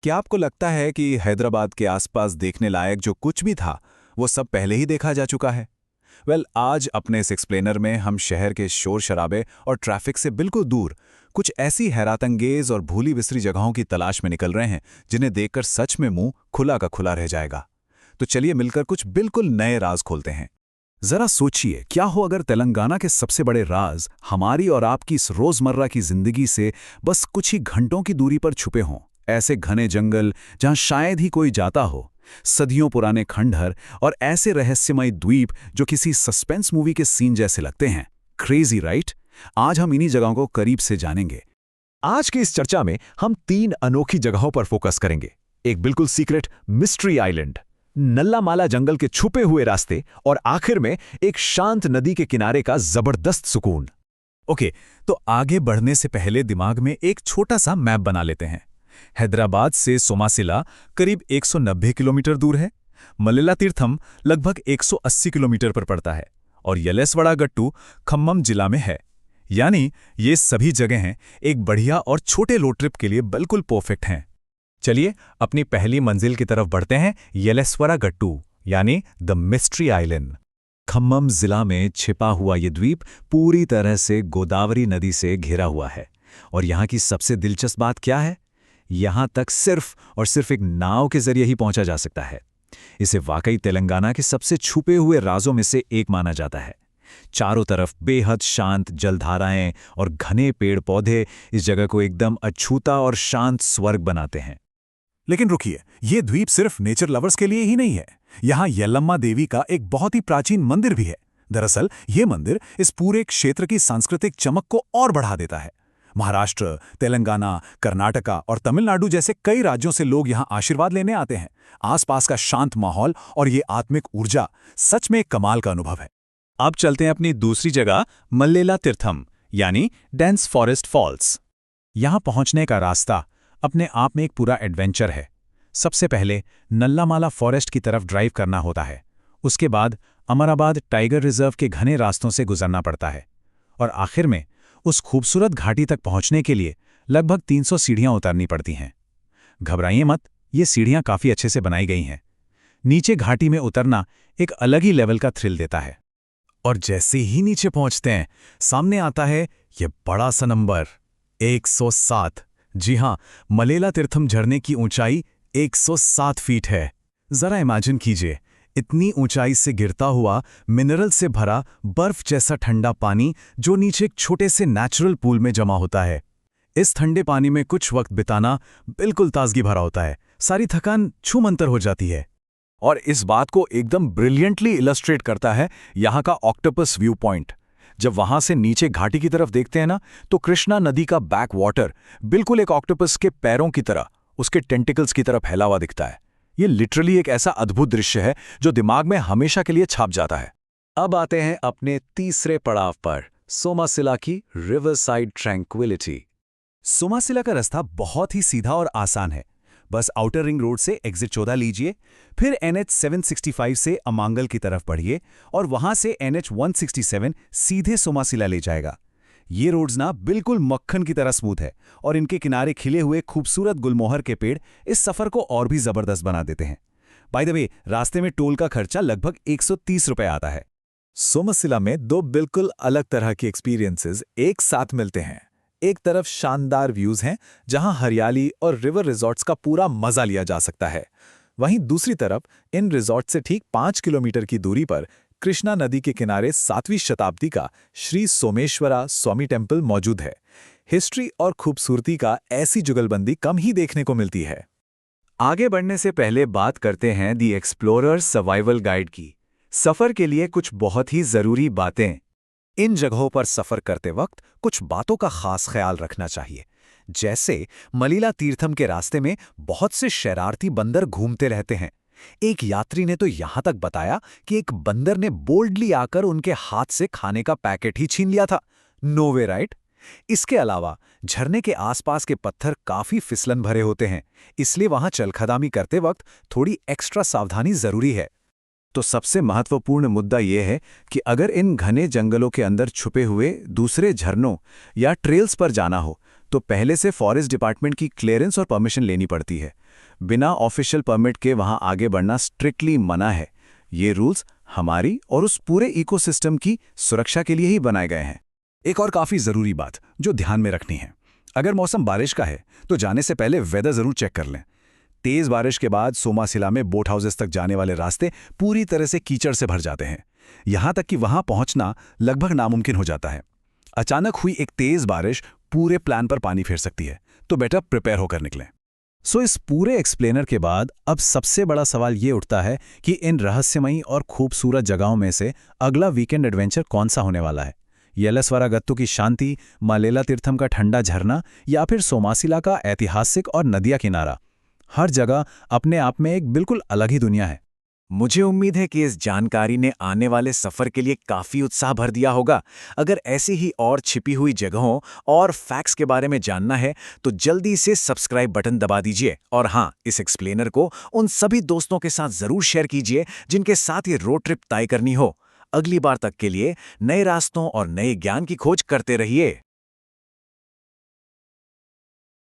क्या आपको लगता है कि हैदराबाद के आसपास देखने लायक जो कुछ भी था वो सब पहले ही देखा जा चुका है? आज अपने इस एक्सप्लेनर में हम शहर के शोर शराबे और ट्रैफिक से बिल्कुल दूर कुछ ऐसी हैरतअंगेज और भूली बिसरी जगहों की तलाश में निकल रहे हैं जिन्हें देखकर सच में मुंह खुला का खुला रह जाएगा। तो चलिए मिलकर कुछ बिल्कुल नए राज खोलते हैं। जरा सोचिए, क्या हो अगर तेलंगाना के सबसे बड़े राज हमारी और आपकी इस रोजमर्रा की जिंदगी से बस कुछ ही घंटों की दूरी पर छुपे हों। ऐसे घने जंगल जहां शायद ही कोई जाता हो, सदियों पुराने खंडहर और ऐसे रहस्यमय द्वीप जो किसी सस्पेंस मूवी के सीन जैसे लगते हैं। Crazy right? आज हम इन्हीं जगहों को करीब से जानेंगे। आज की इस चर्चा में हम 3 अनोखी जगहों पर फोकस करेंगे। एक बिल्कुल सीक्रेट मिस्ट्री आइलैंड, नल्लामाला जंगल के छुपे हुए रास्ते और आखिर में एक शांत नदी के किनारे का जबरदस्त सुकून। ओके, तो आगे बढ़ने से पहले दिमाग में एक छोटा सा मैप बना लेते हैं। हैदराबाद से सोमासिला करीब 190 किलोमीटर दूर है, मल्लेला तीर्थम लगभग 180 किलोमीटर पर पड़ता है और यलेसवाड़ा गट्टू खम्मम जिला में है। यानी ये सभी जगहें एक बढ़िया और छोटे रोड ट्रिप के लिए बिल्कुल परफेक्ट हैं। चलिए अपनी पहली मंजिल की तरफ बढ़ते हैं, यलेसवाड़ा गट्टू यानी द मिस्ट्री आइलैंड। खम्मम जिला में छिपा हुआ ये द्वीप पूरी तरह से गोदावरी नदी से घिरा हुआ है। और यहाँ की सबसे दिलचस्प बात क्या है? यहाँ तक सिर्फ और सिर्फ एक नाव के जरिए ही पहुंचा जा सकता है। इसे वाकई तेलंगाना के सबसे छुपे हुए राजों में से एक माना जाता है। चारों तरफ बेहद शांत जलधाराएं और घने पेड़ पौधे इस जगह को एकदम अछूता और शांत स्वर्ग बनाते हैं। लेकिन रुकिए, ये द्वीप सिर्फ नेचर लवर्स के लिए ही नहीं है। यहाँ यल्लम्मा देवी का एक बहुत ही प्राचीन मंदिर भी है। दरअसल ये मंदिर इस पूरे क्षेत्र की सांस्कृतिक चमक को और बढ़ा देता है। महाराष्ट्र, तेलंगाना, कर्नाटका और तमिलनाडु जैसे कई राज्यों से लोग यहाँ आशीर्वाद लेने आते हैं। आसपास का शांत माहौल और ये आत्मिक ऊर्जा सच में एक कमाल का अनुभव है। अब चलते हैं अपनी दूसरी जगह, मल्लेला तीर्थम यानी डेंस फॉरेस्ट फॉल्स। यहाँ पहुँचने का रास्ता अपने आप में एक पूरा एडवेंचर है। सबसे पहले नल्लामाला फॉरेस्ट की तरफ ड्राइव करना होता है। उसके बाद अमराबाद टाइगर रिजर्व के घने रास्तों से गुजरना पड़ता है और आखिर में उस खूबसूरत घाटी तक पहुंचने के लिए लगभग 300 सीढ़ियां उतरनी पड़ती हैं। घबराइए मत, ये सीढ़ियां काफ़ी अच्छे से बनाई गई हैं। नीचे घाटी में उतरना एक अलग ही लेवल का थ्रिल देता है। और जैसे ही नीचे पहुंचते हैं, सामने आता है ये बड़ा सा नंबर 107। जी हां, मल्लेला तीर्थम झरने की ऊंचाई 107 फीट है। जरा इमेजिन कीजिए, इतनी ऊंचाई से गिरता हुआ मिनरल से भरा बर्फ जैसा ठंडा पानी जो नीचे एक छोटे से नेचुरल पूल में जमा होता है। इस ठंडे पानी में कुछ वक्त बिताना बिल्कुल ताजगी भरा होता है। सारी थकान छूमंतर हो जाती है। और इस बात को एकदम ब्रिलियंटली इलस्ट्रेट करता है यहाँ का ऑक्टोपस व्यू पॉइंट। जब वहां से नीचे घाटी की तरफ देखते हैं ना, तो कृष्णा नदी का बैक वाटर बिल्कुल एक ऑक्टोपस के पैरों की तरह, उसके टेंटिकल्स की तरफ फैला हुआ दिखता है। ये लिटरली एक ऐसा अद्भुत दृश्य है जो दिमाग में हमेशा के लिए छाप जाता है। अब आते हैं अपने तीसरे पड़ाव पर, सोमासिला की रिवर साइड ट्रैंक्विलिटी। सोमासिला का रास्ता बहुत ही सीधा और आसान है। बस आउटर रिंग रोड से एग्जिट 14 लीजिए, फिर NH 765 से अमांगल की तरफ बढ़िए और वहां से NH 167 सीधे सोमासिला ले जाएगा। ये रोड्स ना बिल्कुल मक्खन की तरह स्मूथ है और इनके किनारे खिले हुए खूबसूरत गुलमोहर के पेड़ इस सफर को और भी जबरदस्त बना देते हैं। बाय द वे, रास्ते में टोल का खर्चा लगभग 130 रुपए आता है। सोमासिला में 2 बिल्कुल अलग तरह के एक्सपीरियंसेस एक साथ मिलते हैं। एक तरफ शानदार व्यूज हैं जहां हरियाली और रिवर रिजॉर्ट्स का पूरा मजा लिया जा सकता है। वहीं दूसरी तरफ इन रिजॉर्ट से ठीक 5 किलोमीटर की दूरी पर कृष्णा नदी के किनारे 7वीं शताब्दी का श्री सोमेश्वरा स्वामी टेम्पल मौजूद है। हिस्ट्री और खूबसूरती का ऐसी जुगलबंदी कम ही देखने को मिलती है। आगे बढ़ने से पहले बात करते हैं दी एक्सप्लोरर सर्वाइवल गाइड की। सफर के लिए कुछ बहुत ही जरूरी बातें। इन जगहों पर सफर करते वक्त कुछ बातों का खास ख्याल रखना चाहिए। जैसे मल्लेला तीर्थम के रास्ते में बहुत से शरारती बंदर घूमते रहते हैं। एक यात्री ने तो यहां तक बताया कि एक बंदर ने बोल्डली आकर उनके हाथ से खाने का पैकेट ही छीन लिया था। No way right? इसके अलावा झरने के आसपास के पत्थर काफी फिसलन भरे होते हैं, इसलिए वहां चलखदामी करते वक्त थोड़ी एक्स्ट्रा सावधानी जरूरी है। तो सबसे महत्वपूर्ण मुद्दा यह है कि अगर इन घने जंगलों के अंदर छुपे हुए दूसरे झरनों या ट्रेल्स पर जाना हो तो पहले से फॉरेस्ट डिपार्टमेंट की क्लियरेंस और परमिशन लेनी पड़ती है। बिना ऑफिशियल परमिट के वहां आगे बढ़ना स्ट्रिक्टली मना है। ये रूल्स हमारी और उस पूरे इकोसिस्टम की सुरक्षा के लिए ही बनाए गए हैं। एक और काफी जरूरी बात जो ध्यान में रखनी है, अगर मौसम बारिश का है तो जाने से पहले वेदर जरूर चेक कर लें। तेज बारिश के बाद सोमासिला में बोट हाउसेस तक जाने वाले रास्ते पूरी तरह से कीचड़ से भर जाते हैं, यहां तक कि वहां पहुंचना लगभग नामुमकिन हो जाता है। अचानक हुई एक तेज बारिश पूरे प्लान पर पानी फेर सकती है, तो बेटर प्रिपेयर होकर निकलें। सो इस पूरे एक्सप्लेनर के बाद अब सबसे बड़ा सवाल ये उठता है कि इन रहस्यमयी और खूबसूरत जगहों में से अगला वीकेंड एडवेंचर कौन सा होने वाला है? येलस्वरागत्तु की शांति, मल्लेला तीर्थम का ठंडा झरना या फिर सोमासिला का ऐतिहासिक और नदिया किनारा? हर जगह अपने आप में एक बिल्कुल अलग ही दुनिया है। मुझे उम्मीद है कि इस जानकारी ने आने वाले सफर के लिए काफी उत्साह भर दिया होगा। अगर ऐसी ही और छिपी हुई जगहों और फैक्ट्स के बारे में जानना है तो जल्दी से सब्सक्राइब बटन दबा दीजिए, और हाँ, इस एक्सप्लेनर को उन सभी दोस्तों के साथ जरूर शेयर कीजिए जिनके साथ ये रोड ट्रिप तय करनी हो। अगली बार तक के लिए नए रास्तों और नए ज्ञान की खोज करते रहिए।